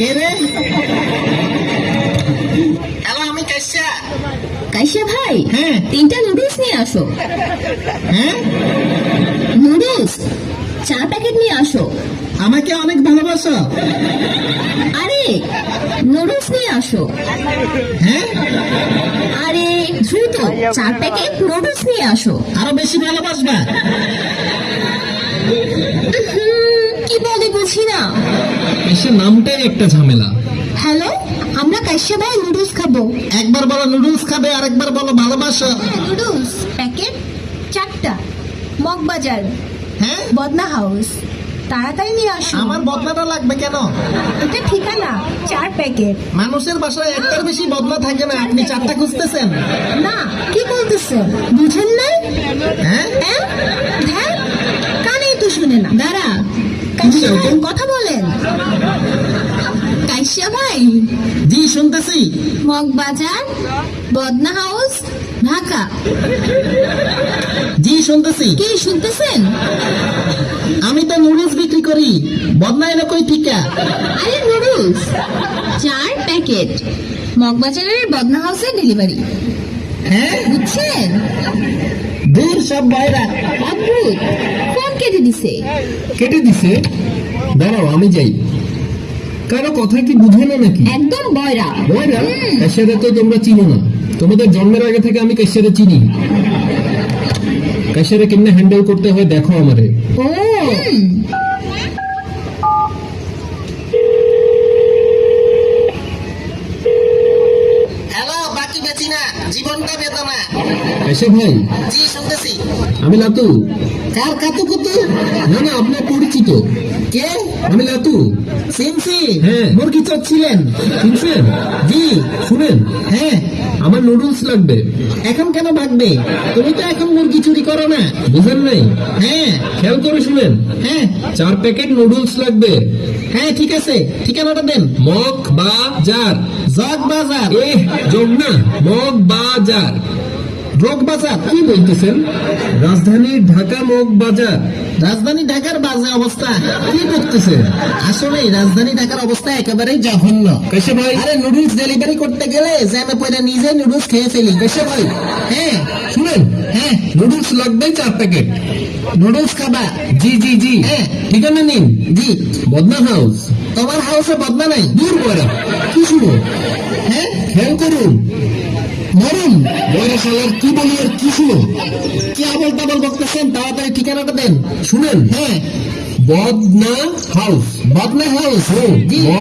কে রে? হ্যালো, আমি কাইসা। কাইসা ভাই, হ্যাঁ। 3টা নুডলস নিয়ে আসো। হ্যাঁ, নুডলস 4 প্যাকেট নিয়ে আসো। আমাকে অনেক ভালোবাসো। আরে নুডলস নিয়ে আসো। হ্যাঁ, আরে দ্রুত 4 প্যাকেট নুডলস নিয়ে আসো। আরো বেশি ভালোবাসবা। কি বলে বুঝি না। এসে নামটাই একটা ঝামেলা। হ্যালো, আমরা কাইসা ভাই নুডলস খাবো। একবার বলো নুডলস খাবে, আরেকবার বলো ভালোবাসো। নুডলস প্যাকেট 4টা, মগবাজার, হ্যাঁ, বদনা হাউস। তাড়াতাড়ি নিয়ে আসো। আমার বদনাটা লাগবে কেন? এটা ঠিকানা 4 প্যাকেট। মানুষের বাসায় একটার বেশি বদনা থাকে না, আপনি 4টা খুঁজতেছেন? না, কি বলতেছেন বুঝেন নাই? হ্যাঁ, হ্যাঁ? হ্যাঁ? কানেই তো শুনে না। দাঁড়া, কি বলতেন? কথা বলেন। কাইসা ভাই, জি শুনতেছি। মগবাজার, বদনা হাউস, ঢাকা। জি শুনতেছি। কি শুনতেছেন? আমি তো নুডলস বিক্রি করি, বদনা এলো কই ঠিকা? আরে নুডলস 4 প্যাকেট, মগবাজারের বদনা হাউসে ডেলিভারি। হ্যাঁ, বুঝছেন? দূর সব বয়রা। অদ্ভুত, ফোন কেটে দিছে। কেটে দিছে? দাঁড়াও আমি যাই। কারো কথা কি বুঝে না নাকি? একদম বয়রা। বয়রা? কাইসারে তো তোমরা চিনো না। তোমাদের জন্মের আগে থেকে আমি কাইসারে চিনি। কাইসারে কেমনে হ্যান্ডেল করতে হয় দেখো আমারে। ও হ্যালো, বাকি বেচি না, জীবনটা বেদনা। কাইসা ভাই, জি শুনতেছি। আমি লাতু। কার কাতু কুতু? না না, আপনার পরিচিত। কে? আমি লাতু। সিনসি। হ্যাঁ। মুরগি চাচ্ছিলেন? শুনছেন? জি। শুনেন, হ্যাঁ, আমার নুডলস লাগবে। এখন কেন ভাগবে? তুমি তো এখন মুরগি চুরি করো না। বুঝেন নাই? হ্যাঁ, খেয়াল করে শুনেন, হ্যাঁ, 4 প্যাকেট নুডলস লাগবে। হ্যাঁ, ঠিক আছে, ঠিকানাটা দেন। মগ বাজার। জগ বাজার। যোগ না, মগ বাজার। রোগ বাজার। কি বলতেছেন? রাজধানীর ঢাকা মগ বাজার। রাজধানী ঢাকার বাজে অবস্থা। কি করতেছে? আসলে রাজধানী ঢাকার অবস্থা একেবারেই জঘন্য। কাইসা ভাই, আরে নুডলস ডেলিভারি করতে গেলে জ্যামে পড়ে নিজে নুডলস খেয়ে ফেলি। কাইসা ভাই, হ্যাঁ, শুনেন, হ্যাঁ, নুডলস লাগবে 4 প্যাকেট। নুডলস খাবা? জি জি জি। হ্যাঁ। ঠিকানা নিন। জি। বদনা হাউস। তোমার হাউসে বদনা নাই? দূর বয়রা, কি শুনো? হ্যাঁ, খেয়াল করুন, মরুন। বয়রা শালার কি বলি আর কি শুনো? কি আবল তাবল বকতেছেন? তাড়াতাড়ি ঠিকানাটা দেন। শুনেন, হ্যাঁ, বদনা হাউস। বদনা হাউস। হুম, জি।